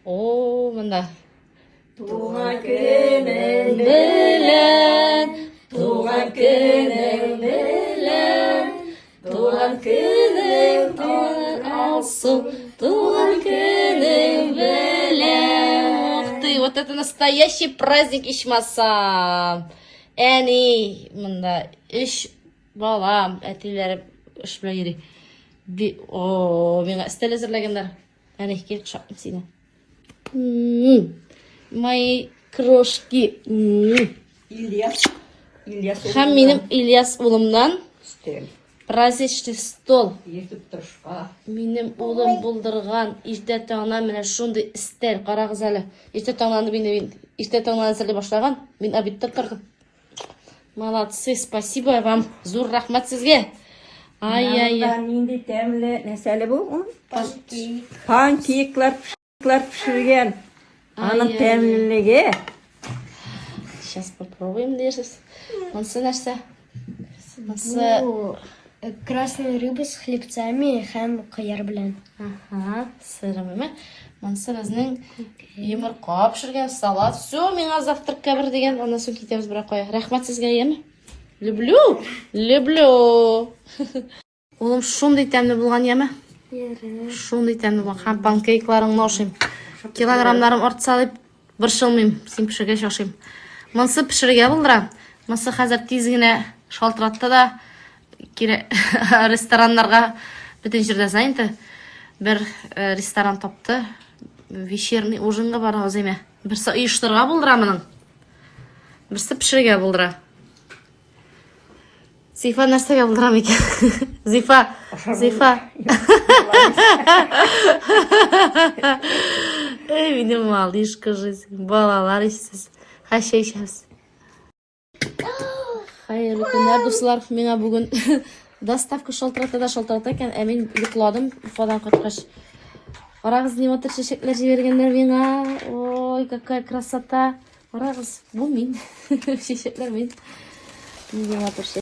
О, мында. Туған күнің Білән, туған күнің білән, туған күнің алсын, туған күнің білән. Ух ты, вот это настоящий праздник ичмасам. Әне, мында үш балам, әтилері үш білән ері. О, меңа істел әзірләгендер. Әне, кел құшақпын сені. Мои крошки. Ильяс. Һәм минем Ильяс улымнан Стель. праздничный стол. Ертіп тұрышқа. Минем улым булдырган иртә таңнан менә шундый истәл. Карагыз әле. Иртә таңнан әзерләй башлаган. Мин обедта тордым. Молодцы, спасибо вам. Зур рәхмәт сезгә. Ай-яй-яй. Нинди тәмле нәрсәле бу? Панкейклар пішірген. Аның тәмлілігі. Сейчас попробуем дерсіз. Монсы нәрсә? Монсы... Красная рыба с хлебцами һәм кыяр белән. Ага, сырымы. Монсы безнең йомырка пешергән, салат. Все, миңа завтракка бер дигән. Аннан соң китәбез бер кая. Рәхмәт сезгә, яме? Люблю. Улым шундый тәмле булган, яме? Шундый тәмле булган. Һәм панкейкларыңны ашыйм. Килограммнарым артса дип борчылмыйм. Син пешергәч ашыйм. Монсы пешергә булдыра. Монсы хәзер тиз генә шалтыратты да рестораннарга бөтен җирдә занято. Бер ресторан тапты. Вечерний ужинга барабыз әйме. Берсе оештырырга булдыра моның. Берсе пешергә булдыра. Зифа нәрсәгә булдыра микән? Зифа. Эй, минем малышка жизнь. Балалар исез. Хәшәй ичәбез. Хәерле көннәр, дуслар. Миңа бүген доставка шалтырата икән. Ә мин йокладым Уфадан кайткач. Карагыз, нимәтер чәчәкләр җибәргәннәр миңа. Ой, какая красота. Карагыз, бу мин. Чәчәкләр мин. Нимәтер